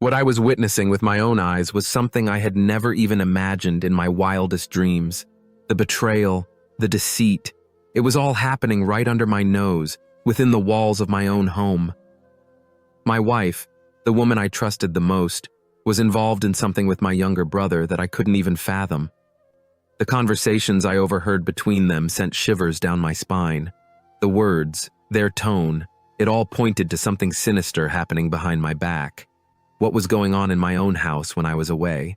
What I was witnessing with my own eyes was something I had never even imagined in my wildest dreams. The betrayal, the deceit, it was all happening right under my nose, within the walls of my own home. My wife, the woman I trusted the most, was involved in something with my younger brother that I couldn't even fathom. The conversations I overheard between them sent shivers down my spine. The words, their tone, it all pointed to something sinister happening behind my back. What was going on in my own house when I was away?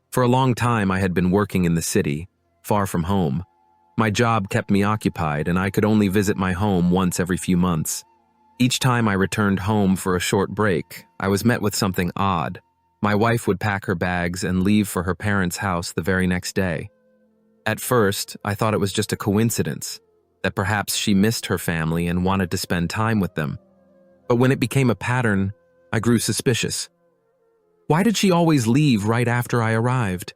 For a long time I had been working in the city, far from home. My job kept me occupied and I could only visit my home once every few months. Each time I returned home for a short break, I was met with something odd. My wife would pack her bags and leave for her parents' house the very next day. At first, I thought it was just a coincidence, that perhaps she missed her family and wanted to spend time with them. But when it became a pattern, I grew suspicious. Why did she always leave right after I arrived?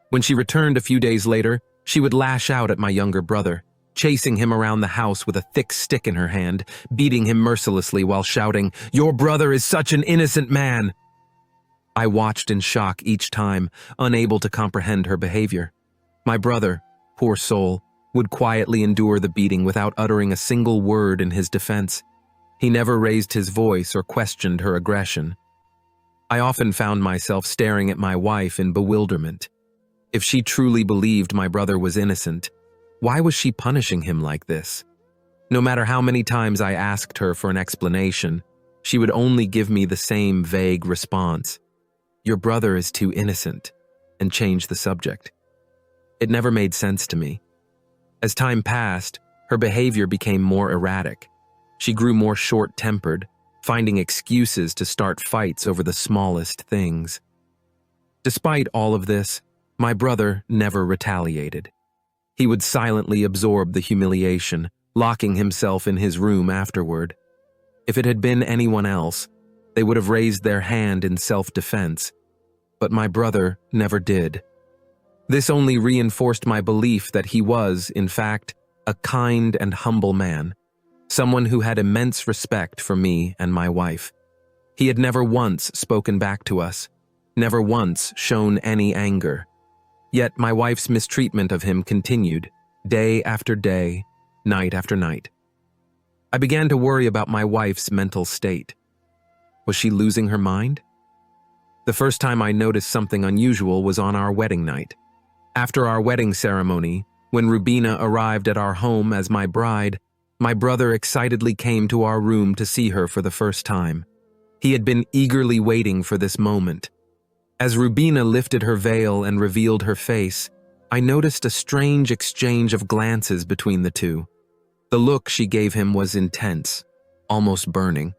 When she returned a few days later, she would lash out at my younger brother, chasing him around the house with a thick stick in her hand, beating him mercilessly while shouting, "Your brother is such an innocent man!" I watched in shock each time, unable to comprehend her behavior. My brother, poor soul, would quietly endure the beating without uttering a single word in his defense. He never raised his voice or questioned her aggression. I often found myself staring at my wife in bewilderment. If she truly believed my brother was innocent, why was she punishing him like this? No matter how many times I asked her for an explanation, she would only give me the same vague response. "Your brother is too innocent," and change the subject. It never made sense to me. As time passed, her behavior became more erratic. She grew more short-tempered, finding excuses to start fights over the smallest things. Despite all of this, my brother never retaliated. He would silently absorb the humiliation, locking himself in his room afterward. If it had been anyone else, they would have raised their hand in self-defense, but my brother never did. This only reinforced my belief that he was, in fact, a kind and humble man, someone who had immense respect for me and my wife. He had never once spoken back to us, never once shown any anger. Yet my wife's mistreatment of him continued, day after day, night after night. I began to worry about my wife's mental state. Was she losing her mind? The first time I noticed something unusual was on our wedding night. After our wedding ceremony, when Rubina arrived at our home as my bride, my brother excitedly came to our room to see her for the first time. He had been eagerly waiting for this moment. As Rubina lifted her veil and revealed her face, I noticed a strange exchange of glances between the two. The look she gave him was intense, almost burning.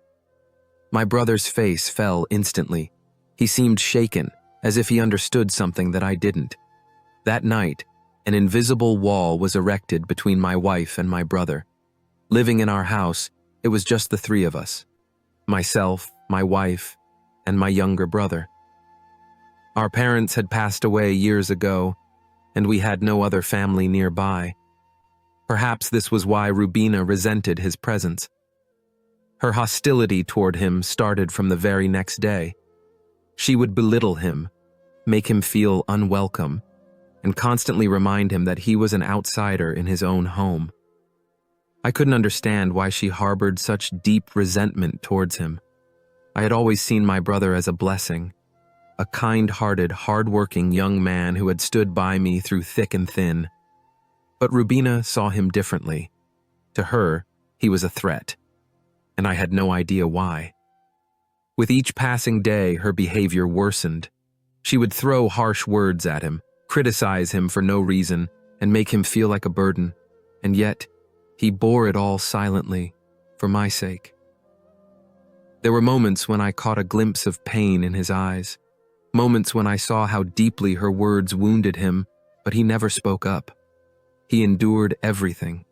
My brother's face fell instantly. He seemed shaken, as if he understood something that I didn't. That night, an invisible wall was erected between my wife and my brother. Living in our house, it was just the three of us. Myself, my wife, and my younger brother. Our parents had passed away years ago, and we had no other family nearby. Perhaps this was why Rubina resented his presence. Her hostility toward him started from the very next day. She would belittle him, make him feel unwelcome, and constantly remind him that he was an outsider in his own home. I couldn't understand why she harbored such deep resentment towards him. I had always seen my brother as a blessing, a kind-hearted, hard-working young man who had stood by me through thick and thin. But Rubina saw him differently. To her, he was a threat, and I had no idea why. With each passing day, her behavior worsened. She would throw harsh words at him, criticize him for no reason, and make him feel like a burden, and yet, he bore it all silently, for my sake. There were moments when I caught a glimpse of pain in his eyes, moments when I saw how deeply her words wounded him, but he never spoke up. He endured everything.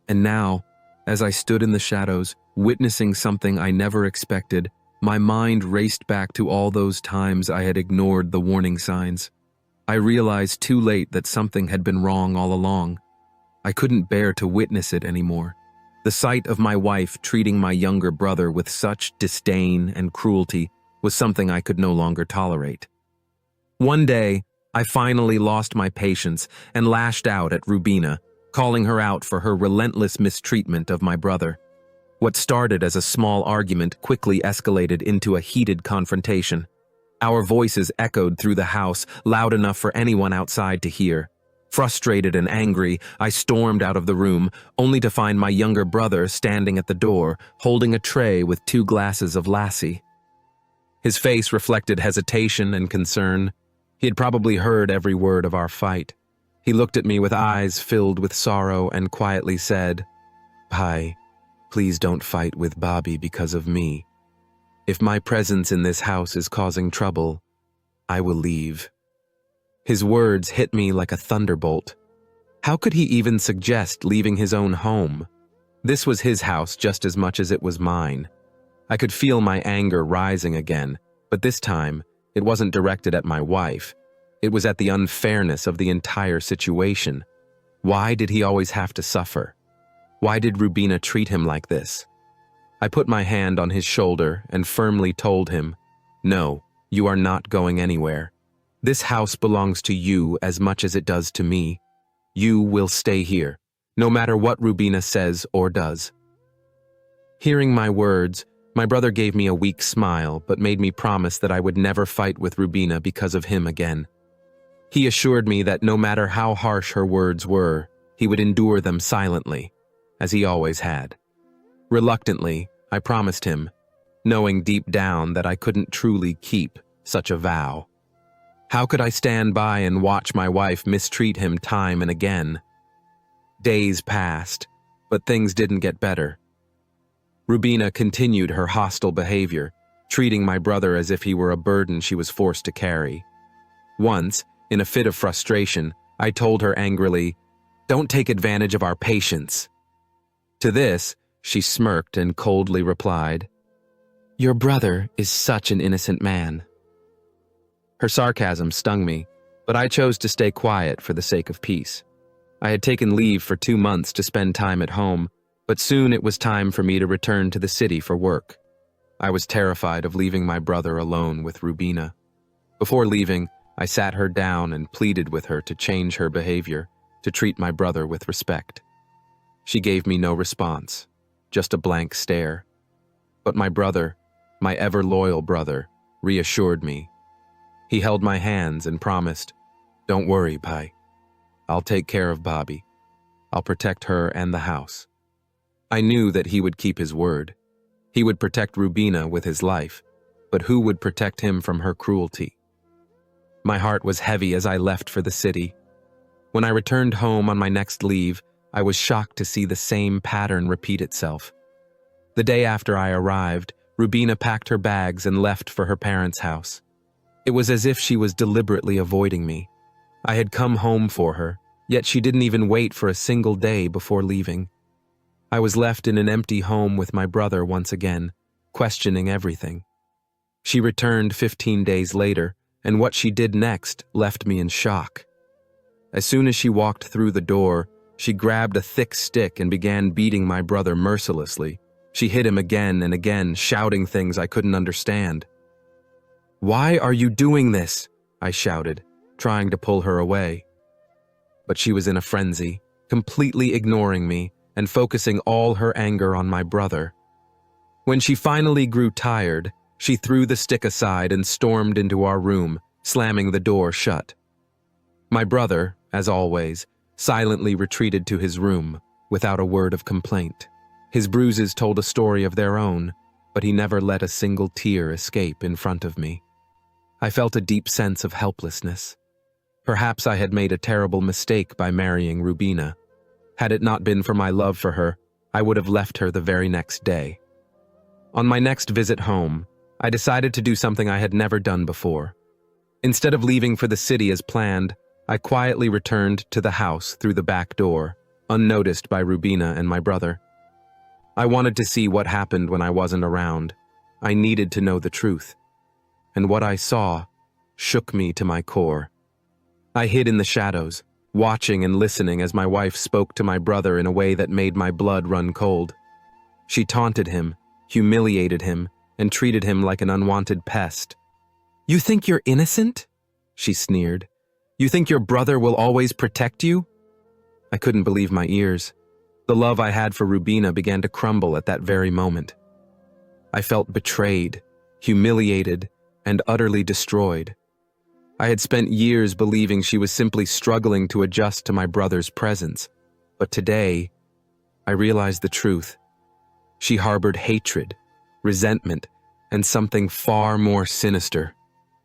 And now, as I stood in the shadows, witnessing something I never expected, my mind raced back to all those times I had ignored the warning signs. I realized too late that something had been wrong all along. I couldn't bear to witness it anymore. The sight of my wife treating my younger brother with such disdain and cruelty was something I could no longer tolerate. One day, I finally lost my patience and lashed out at Rubina, calling her out for her relentless mistreatment of my brother. What started as a small argument quickly escalated into a heated confrontation. Our voices echoed through the house, loud enough for anyone outside to hear. Frustrated and angry, I stormed out of the room, only to find my younger brother standing at the door, holding a tray with 2 glasses of lassi. His face reflected hesitation and concern. He had probably heard every word of our fight. He looked at me with eyes filled with sorrow and quietly said, "Pai, please don't fight with Bobby because of me. If my presence in this house is causing trouble, I will leave." His words hit me like a thunderbolt. How could he even suggest leaving his own home? This was his house just as much as it was mine. I could feel my anger rising again, but this time, it wasn't directed at my wife. It was at the unfairness of the entire situation. Why did he always have to suffer? Why did Rubina treat him like this? I put my hand on his shoulder and firmly told him, "No, you are not going anywhere. This house belongs to you as much as it does to me. You will stay here, no matter what Rubina says or does." Hearing my words, my brother gave me a weak smile but made me promise that I would never fight with Rubina because of him again. He assured me that no matter how harsh her words were, he would endure them silently, as he always had. Reluctantly, I promised him, knowing deep down that I couldn't truly keep such a vow. How could I stand by and watch my wife mistreat him time and again? Days passed, but things didn't get better. Rubina continued her hostile behavior, treating my brother as if he were a burden she was forced to carry. Once, in a fit of frustration, I told her angrily, "Don't take advantage of our patience." To this, she smirked and coldly replied, "Your brother is such an innocent man." Her sarcasm stung me, but I chose to stay quiet for the sake of peace. I had taken leave for 2 months to spend time at home, but soon it was time for me to return to the city for work. I was terrified of leaving my brother alone with Rubina. Before leaving, I sat her down and pleaded with her to change her behavior, to treat my brother with respect. She gave me no response, just a blank stare. But my brother, my ever-loyal brother, reassured me. He held my hands and promised, "Don't worry, Pai. I'll take care of Bobby. I'll protect her and the house." I knew that he would keep his word. He would protect Rubina with his life, but who would protect him from her cruelty? My heart was heavy as I left for the city. When I returned home on my next leave, I was shocked to see the same pattern repeat itself. The day after I arrived, Rubina packed her bags and left for her parents' house. It was as if she was deliberately avoiding me. I had come home for her, yet she didn't even wait for a single day before leaving. I was left in an empty home with my brother once again, questioning everything. She returned 15 days later, and what she did next left me in shock. As soon as she walked through the door, she grabbed a thick stick and began beating my brother mercilessly. She hit him again and again, shouting things I couldn't understand. "Why are you doing this?" I shouted, trying to pull her away. But she was in a frenzy, completely ignoring me and focusing all her anger on my brother. When she finally grew tired, she threw the stick aside and stormed into our room, slamming the door shut. My brother, as always, silently retreated to his room without a word of complaint. His bruises told a story of their own, but he never let a single tear escape in front of me. I felt a deep sense of helplessness. Perhaps I had made a terrible mistake by marrying Rubina. Had it not been for my love for her, I would have left her the very next day. On my next visit home, I decided to do something I had never done before. Instead of leaving for the city as planned, I quietly returned to the house through the back door, unnoticed by Rubina and my brother. I wanted to see what happened when I wasn't around. I needed to know the truth. And what I saw shook me to my core. I hid in the shadows, watching and listening as my wife spoke to my brother in a way that made my blood run cold. She taunted him, humiliated him, and treated him like an unwanted pest. "You think you're innocent?" she sneered. "You think your brother will always protect you?" I couldn't believe my ears. The love I had for Rubina began to crumble at that very moment. I felt betrayed, humiliated, and utterly destroyed. I had spent years believing she was simply struggling to adjust to my brother's presence, but today, I realized the truth. She harbored hatred, resentment, and something far more sinister.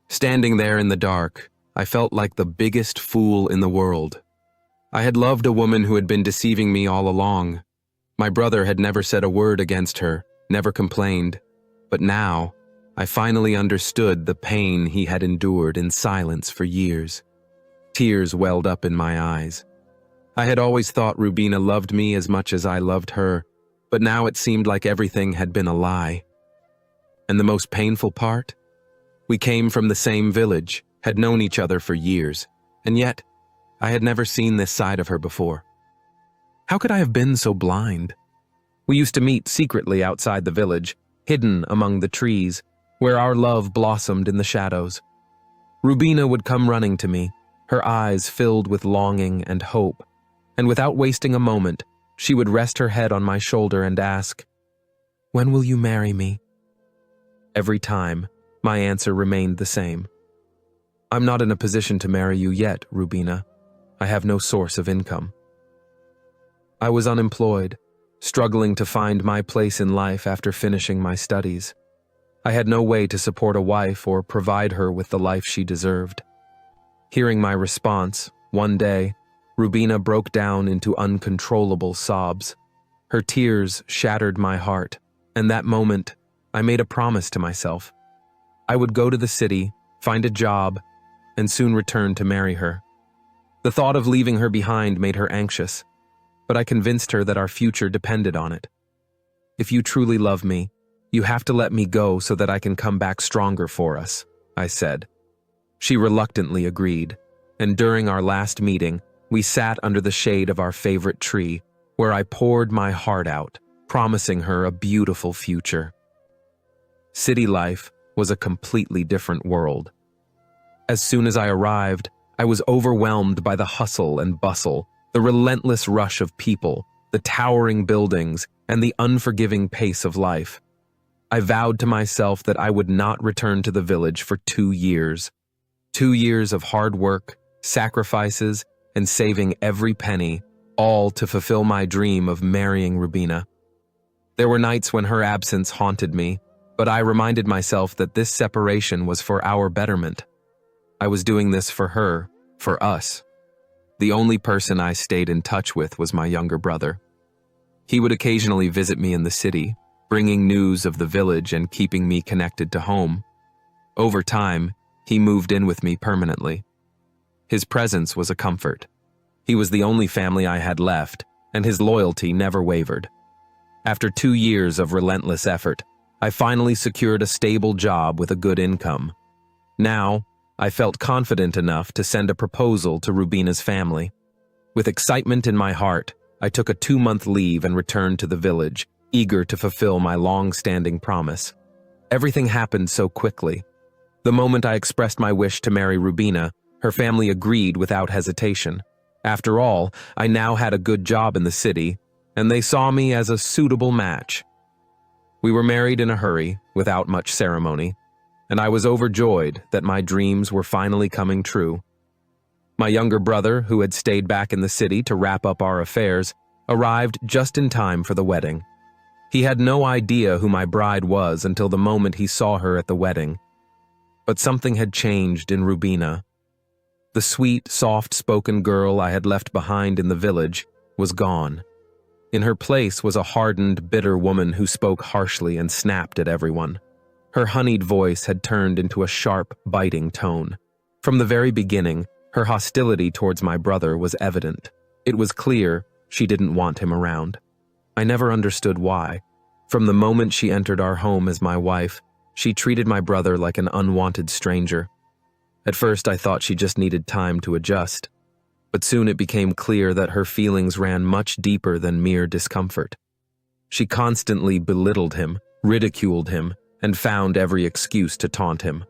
Standing there in the dark, I felt like the biggest fool in the world. I had loved a woman who had been deceiving me all along. My brother had never said a word against her, never complained, but now, I finally understood the pain he had endured in silence for years. Tears welled up in my eyes. I had always thought Rubina loved me as much as I loved her, but now it seemed like everything had been a lie. And the most painful part? We came from the same village, had known each other for years, and yet, I had never seen this side of her before. How could I have been so blind? We used to meet secretly outside the village, hidden among the trees, where our love blossomed in the shadows. Rubina would come running to me, her eyes filled with longing and hope, and without wasting a moment, she would rest her head on my shoulder and ask, "When will you marry me?" Every time, my answer remained the same. "I'm not in a position to marry you yet, Rubina. I have no source of income." I was unemployed, struggling to find my place in life after finishing my studies. I had no way to support a wife or provide her with the life she deserved. Hearing my response, one day, Rubina broke down into uncontrollable sobs. Her tears shattered my heart, and that moment, I made a promise to myself. I would go to the city, find a job, and soon return to marry her. The thought of leaving her behind made her anxious, but I convinced her that our future depended on it. "If you truly love me, you have to let me go so that I can come back stronger for us," I said. She reluctantly agreed, and during our last meeting, we sat under the shade of our favorite tree, where I poured my heart out, promising her a beautiful future. City life was a completely different world. As soon as I arrived, I was overwhelmed by the hustle and bustle, the relentless rush of people, the towering buildings, and the unforgiving pace of life. I vowed to myself that I would not return to the village for 2 years. 2 years of hard work, sacrifices, and saving every penny, all to fulfill my dream of marrying Rubina. There were nights when her absence haunted me, but I reminded myself that this separation was for our betterment. I was doing this for her, for us. The only person I stayed in touch with was my younger brother. He would occasionally visit me in the city, bringing news of the village and keeping me connected to home. Over time, he moved in with me permanently. His presence was a comfort. He was the only family I had left, and his loyalty never wavered. After 2 years of relentless effort, I finally secured a stable job with a good income. Now, I felt confident enough to send a proposal to Rubina's family. With excitement in my heart, I took a 2-month leave and returned to the village, eager to fulfill my long-standing promise. Everything happened so quickly. The moment I expressed my wish to marry Rubina, her family agreed without hesitation. After all, I now had a good job in the city, and they saw me as a suitable match. We were married in a hurry, without much ceremony, and I was overjoyed that my dreams were finally coming true. My younger brother, who had stayed back in the city to wrap up our affairs, arrived just in time for the wedding. He had no idea who my bride was until the moment he saw her at the wedding. But something had changed in Rubina. The sweet, soft-spoken girl I had left behind in the village was gone. In her place was a hardened, bitter woman who spoke harshly and snapped at everyone. Her honeyed voice had turned into a sharp, biting tone. From the very beginning, her hostility towards my brother was evident. It was clear she didn't want him around. I never understood why. From the moment she entered our home as my wife, she treated my brother like an unwanted stranger. At first, I thought she just needed time to adjust, but soon it became clear that her feelings ran much deeper than mere discomfort. She constantly belittled him, ridiculed him, and found every excuse to taunt him.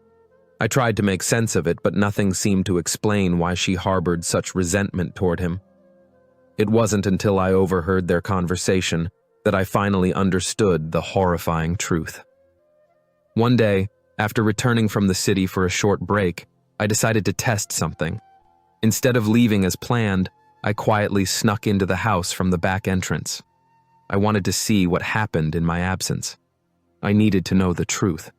I tried to make sense of it, but nothing seemed to explain why she harbored such resentment toward him. It wasn't until I overheard their conversation that I finally understood the horrifying truth. One day, after returning from the city for a short break, I decided to test something. Instead of leaving as planned, I quietly snuck into the house from the back entrance. I wanted to see what happened in my absence. I needed to know the truth.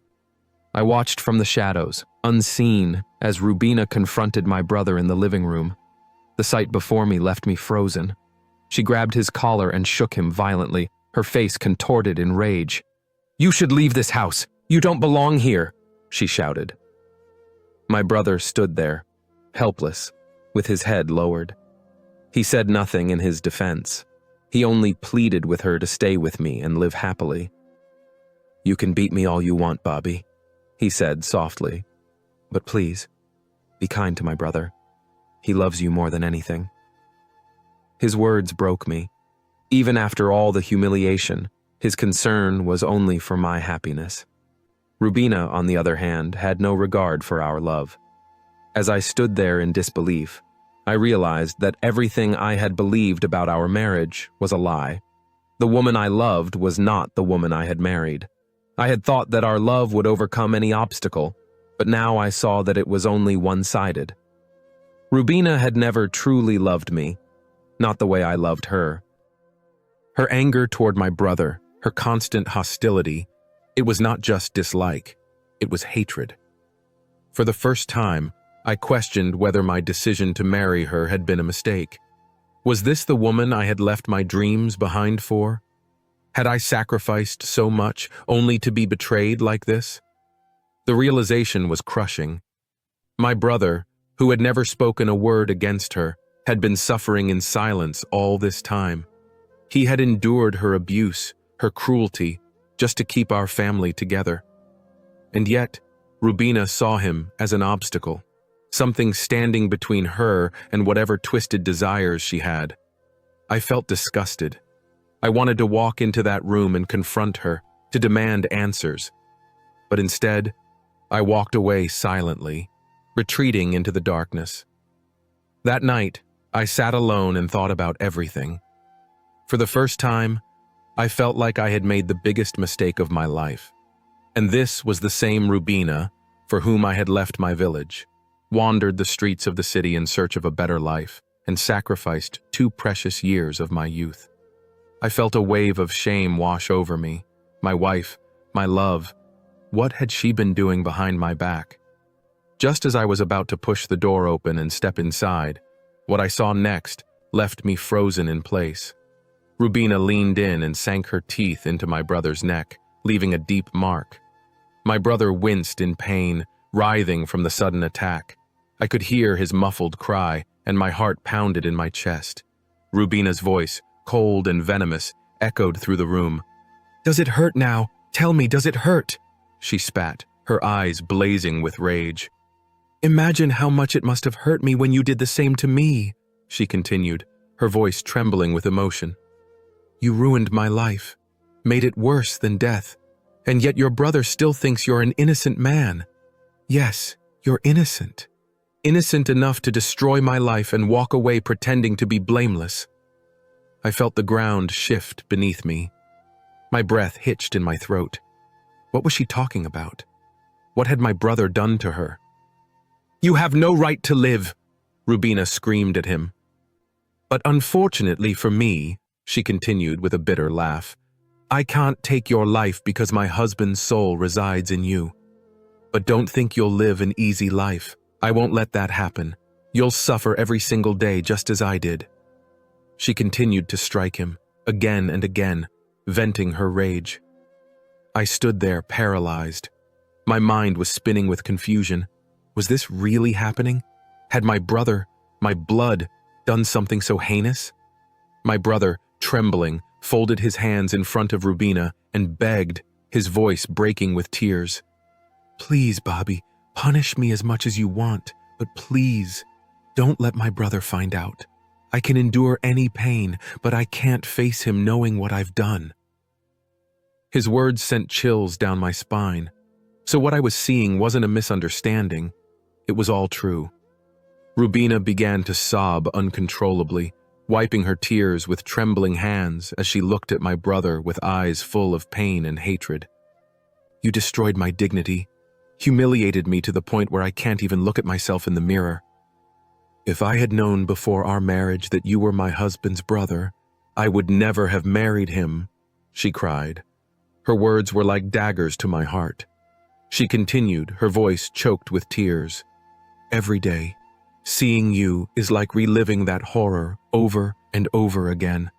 I watched from the shadows, unseen, as Rubina confronted my brother in the living room. The sight before me left me frozen. She grabbed his collar and shook him violently, her face contorted in rage. "You should leave this house! You don't belong here!" she shouted. My brother stood there, helpless, with his head lowered. He said nothing in his defense. He only pleaded with her to stay with me and live happily. "You can beat me all you want, Bobby," he said softly. "But please, be kind to my brother. He loves you more than anything." His words broke me. Even after all the humiliation, his concern was only for my happiness. Rubina, on the other hand, had no regard for our love. As I stood there in disbelief, I realized that everything I had believed about our marriage was a lie. The woman I loved was not the woman I had married. I had thought that our love would overcome any obstacle, but now I saw that it was only one-sided. Rubina had never truly loved me, not the way I loved her. Her anger toward my brother, her constant hostility, it was not just dislike, it was hatred. For the first time, I questioned whether my decision to marry her had been a mistake. Was this the woman I had left my dreams behind for? Had I sacrificed so much only to be betrayed like this? The realization was crushing. My brother, who had never spoken a word against her, had been suffering in silence all this time. He had endured her abuse, her cruelty, just to keep our family together. And yet, Rubina saw him as an obstacle, something standing between her and whatever twisted desires she had. I felt disgusted. I wanted to walk into that room and confront her, to demand answers. But instead, I walked away silently, retreating into the darkness. That night, I sat alone and thought about everything. For the first time, I felt like I had made the biggest mistake of my life. And this was the same Rubina for whom I had left my village, wandered the streets of the city in search of a better life, and sacrificed 2 precious years of my youth. I felt a wave of shame wash over me. My wife, my love, what had she been doing behind my back? Just as I was about to push the door open and step inside, what I saw next left me frozen in place. Rubina leaned in and sank her teeth into my brother's neck, leaving a deep mark. My brother winced in pain, writhing from the sudden attack. I could hear his muffled cry, and my heart pounded in my chest. Rubina's voice, cold and venomous, echoed through the room. "Does it hurt now? Tell me, does it hurt?" she spat, her eyes blazing with rage. "Imagine how much it must have hurt me when you did the same to me," she continued, her voice trembling with emotion. "You ruined my life, made it worse than death, and yet your brother still thinks you're an innocent man. Yes, you're innocent. Innocent enough to destroy my life and walk away pretending to be blameless." I felt the ground shift beneath me. My breath hitched in my throat. What was she talking about? What had my brother done to her? "You have no right to live," Rubina screamed at him. "But unfortunately for me," she continued with a bitter laugh, "I can't take your life because my husband's soul resides in you. But don't think you'll live an easy life. I won't let that happen. You'll suffer every single day just as I did." She continued to strike him, again and again, venting her rage. I stood there paralyzed. My mind was spinning with confusion. Was this really happening? Had my brother, my blood, done something so heinous? My brother, trembling, folded his hands in front of Rubina and begged, his voice breaking with tears. "Please, Bobby, punish me as much as you want, but please, don't let my brother find out. I can endure any pain, but I can't face him knowing what I've done." His words sent chills down my spine. So what I was seeing wasn't a misunderstanding. It was all true. Rubina began to sob uncontrollably, wiping her tears with trembling hands as she looked at my brother with eyes full of pain and hatred. "You destroyed my dignity, humiliated me to the point where I can't even look at myself in the mirror. If I had known before our marriage that you were my husband's brother, I would never have married him," she cried. Her words were like daggers to my heart. She continued, her voice choked with tears. "Every day, seeing you is like reliving that horror over and over again.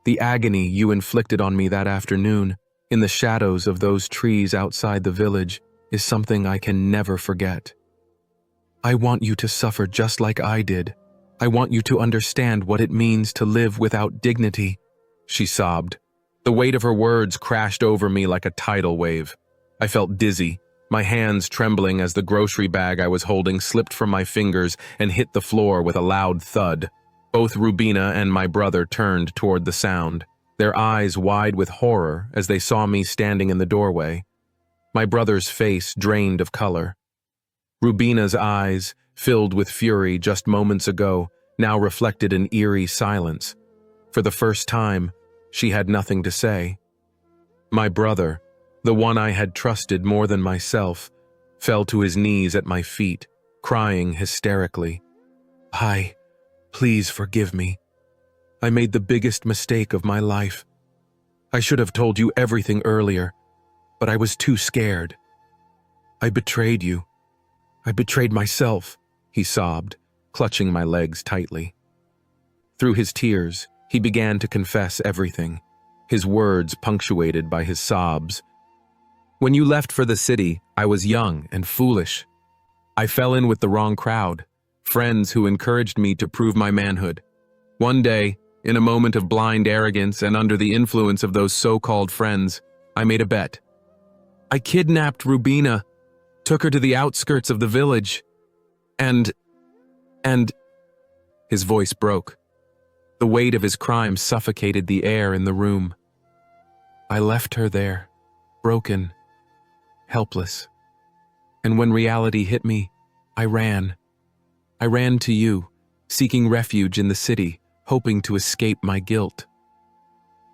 The agony you inflicted on me that afternoon, in the shadows of those trees outside the village, is something I can never forget. I want you to suffer just like I did. I want you to understand what it means to live without dignity," she sobbed. The weight of her words crashed over me like a tidal wave. I felt dizzy, my hands trembling as the grocery bag I was holding slipped from my fingers and hit the floor with a loud thud. Both Rubina and my brother turned toward the sound, their eyes wide with horror as they saw me standing in the doorway. My brother's face drained of color. Rubina's eyes, filled with fury just moments ago, now reflected an eerie silence. For the first time, she had nothing to say. My brother, the one I had trusted more than myself, fell to his knees at my feet, crying hysterically. Please forgive me. I made the biggest mistake of my life. I should have told you everything earlier, but I was too scared. I betrayed you. I betrayed myself," he sobbed, clutching my legs tightly. Through his tears, he began to confess everything, his words punctuated by his sobs. "When you left for the city, I was young and foolish. I fell in with the wrong crowd, friends who encouraged me to prove my manhood. One day, in a moment of blind arrogance and under the influence of those so-called friends, I made a bet. I kidnapped Rubina, took her to the outskirts of the village, and... His voice broke. The weight of his crime suffocated the air in the room. I left her there, broken, helpless. And when reality hit me, I ran. I ran to you, seeking refuge in the city, hoping to escape my guilt.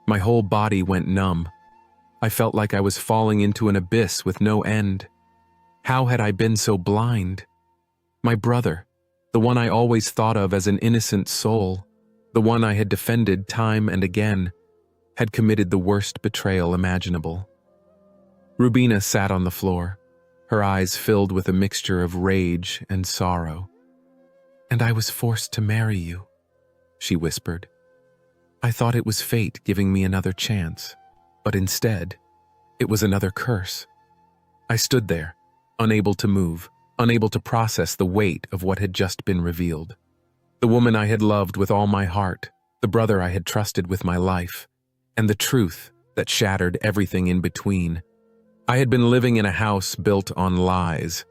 My whole body went numb. I felt like I was falling into an abyss with no end. How had I been so blind? My brother, the one I always thought of as an innocent soul, the one I had defended time and again, had committed the worst betrayal imaginable. Rubina sat on the floor, her eyes filled with a mixture of rage and sorrow. "And I was forced to marry you," she whispered. "I thought it was fate giving me another chance, but instead, it was another curse." I stood there, unable to move, unable to process the weight of what had just been revealed. The woman I had loved with all my heart, the brother I had trusted with my life, and the truth that shattered everything in between. I had been living in a house built on lies.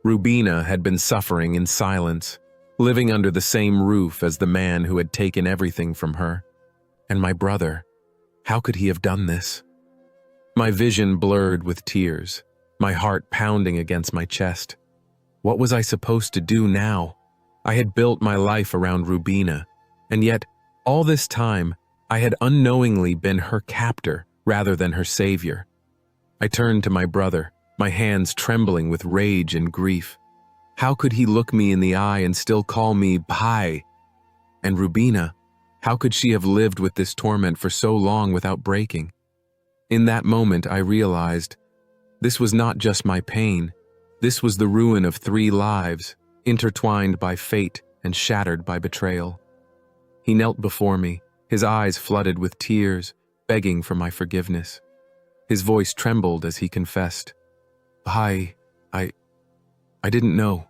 Rubina had been suffering in silence, living under the same roof as the man who had taken everything from her. And my brother, how could he have done this? My vision blurred with tears, my heart pounding against my chest. What was I supposed to do now? I had built my life around Rubina, and yet, all this time, I had unknowingly been her captor rather than her savior. I turned to my brother, my hands trembling with rage and grief. How could he look me in the eye and still call me Bhai? And Rubina, how could she have lived with this torment for so long without breaking? In that moment, I realized this was not just my pain. This was the ruin of 3 lives, intertwined by fate and shattered by betrayal. He knelt before me, his eyes flooded with tears, begging for my forgiveness. His voice trembled as he confessed, I didn't know.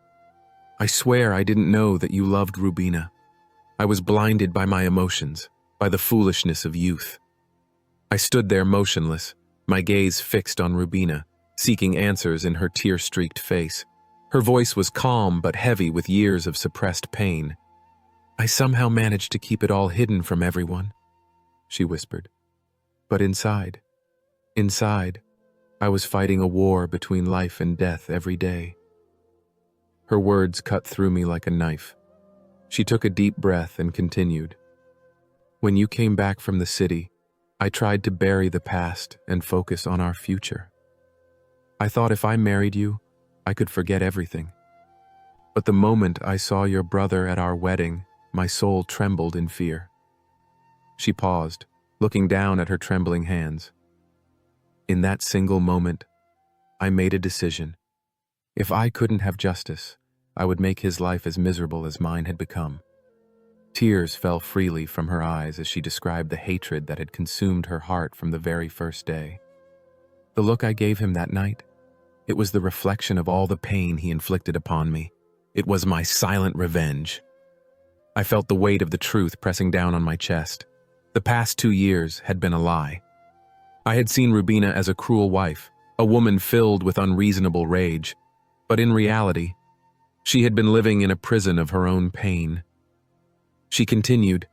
I swear I didn't know that you loved Rubina. I was blinded by my emotions, by the foolishness of youth." I stood there motionless, my gaze fixed on Rubina, seeking answers in her tear-streaked face. Her voice was calm but heavy with years of suppressed pain. "I somehow managed to keep it all hidden from everyone," she whispered. "But inside Inside, I was fighting a war between life and death every day. Her words cut through me like a knife. She took a deep breath and continued. When you came back from the city, I tried to bury the past and focus on our future. I thought if I married you, I could forget everything. But the moment I saw your brother at our wedding, my soul trembled in fear. She paused, looking down at her trembling hands. In that single moment, I made a decision. If I couldn't have justice, I would make his life as miserable as mine had become. Tears fell freely from her eyes as she described the hatred that had consumed her heart from the very first day. The look I gave him that night, it was the reflection of all the pain he inflicted upon me. It was my silent revenge. I felt the weight of the truth pressing down on my chest. The past 2 years had been a lie. I had seen Rubina as a cruel wife, a woman filled with unreasonable rage, but in reality, she had been living in a prison of her own pain. She continued,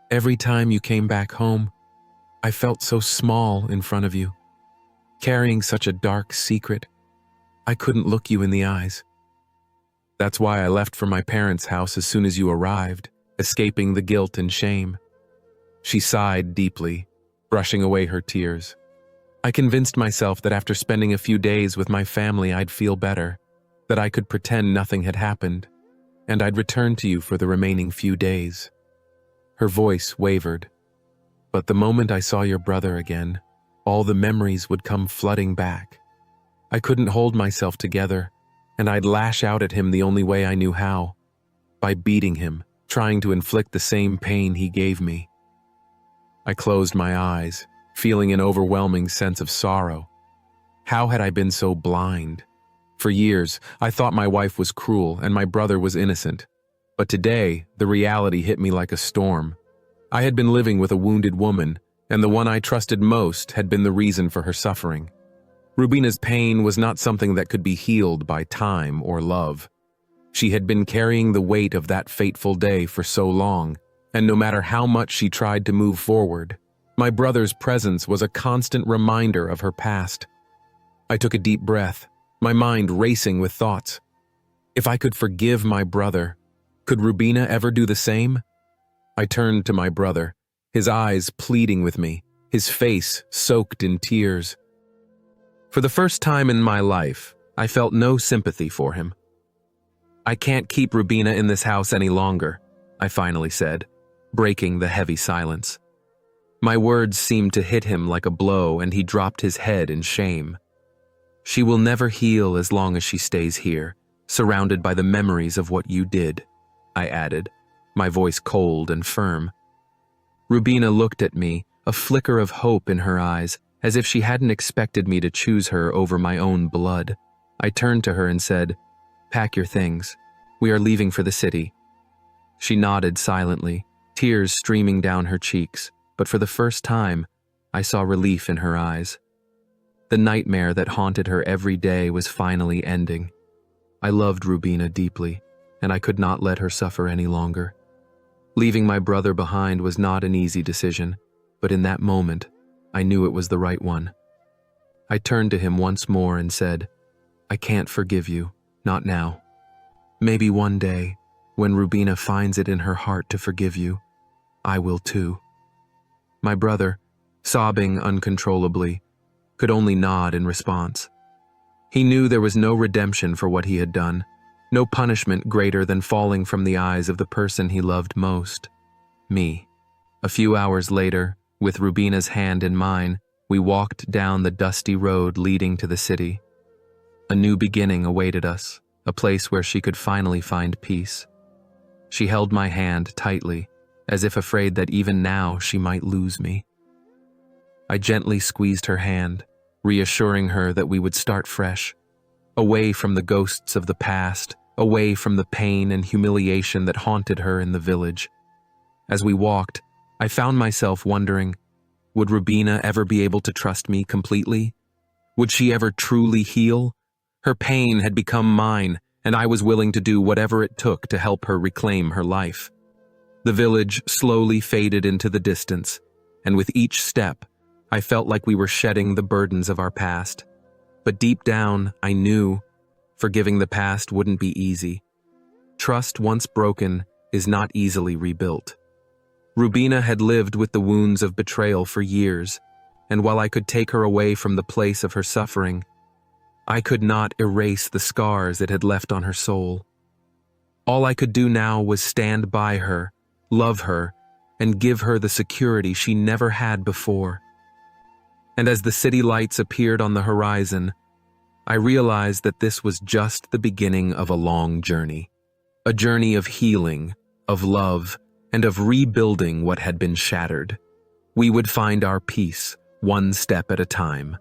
"Every time you came back home, I felt so small in front of you, carrying such a dark secret. I couldn't look you in the eyes. That's why I left for my parents' house as soon as you arrived, escaping the guilt and shame." She sighed deeply, brushing away her tears. I convinced myself that after spending a few days with my family, I'd feel better, that I could pretend nothing had happened, and I'd return to you for the remaining few days. Her voice wavered. But the moment I saw your brother again, all the memories would come flooding back. I couldn't hold myself together, and I'd lash out at him the only way I knew how, by beating him, trying to inflict the same pain he gave me. I closed my eyes, feeling an overwhelming sense of sorrow. How had I been so blind? For years, I thought my wife was cruel and my brother was innocent. But today, the reality hit me like a storm. I had been living with a wounded woman, and the one I trusted most had been the reason for her suffering. Rubina's pain was not something that could be healed by time or love. She had been carrying the weight of that fateful day for so long, and no matter how much she tried to move forward, my brother's presence was a constant reminder of her past. I took a deep breath, my mind racing with thoughts. If I could forgive my brother, could Rubina ever do the same? I turned to my brother, his eyes pleading with me, his face soaked in tears. For the first time in my life, I felt no sympathy for him. "I can't keep Rubina in this house any longer," I finally said, breaking the heavy silence. My words seemed to hit him like a blow, and he dropped his head in shame. "She will never heal as long as she stays here, surrounded by the memories of what you did," I added, my voice cold and firm. Rubina looked at me, a flicker of hope in her eyes, as if she hadn't expected me to choose her over my own blood. I turned to her and said, "Pack your things. We are leaving for the city." She nodded silently, tears streaming down her cheeks, but for the first time, I saw relief in her eyes. The nightmare that haunted her every day was finally ending. I loved Rubina deeply, and I could not let her suffer any longer. Leaving my brother behind was not an easy decision, but in that moment, I knew it was the right one. I turned to him once more and said, "I can't forgive you, not now. Maybe one day, when Rubina finds it in her heart to forgive you, I will too." My brother, sobbing uncontrollably, could only nod in response. He knew there was no redemption for what he had done, no punishment greater than falling from the eyes of the person he loved most, me. A few hours later, with Rubina's hand in mine, we walked down the dusty road leading to the city. A new beginning awaited us, a place where she could finally find peace. She held my hand tightly, as if afraid that even now she might lose me. I gently squeezed her hand, reassuring her that we would start fresh, away from the ghosts of the past, away from the pain and humiliation that haunted her in the village. As we walked, I found myself wondering, would Rubina ever be able to trust me completely? Would she ever truly heal? Her pain had become mine, and I was willing to do whatever it took to help her reclaim her life. The village slowly faded into the distance, and with each step, I felt like we were shedding the burdens of our past. But deep down, I knew forgiving the past wouldn't be easy. Trust once broken is not easily rebuilt. Rubina had lived with the wounds of betrayal for years, and while I could take her away from the place of her suffering, I could not erase the scars it had left on her soul. All I could do now was stand by her, love her, and give her the security she never had before. And as the city lights appeared on the horizon, I realized that this was just the beginning of a long journey. A journey of healing, of love, and of rebuilding what had been shattered. We would find our peace, one step at a time.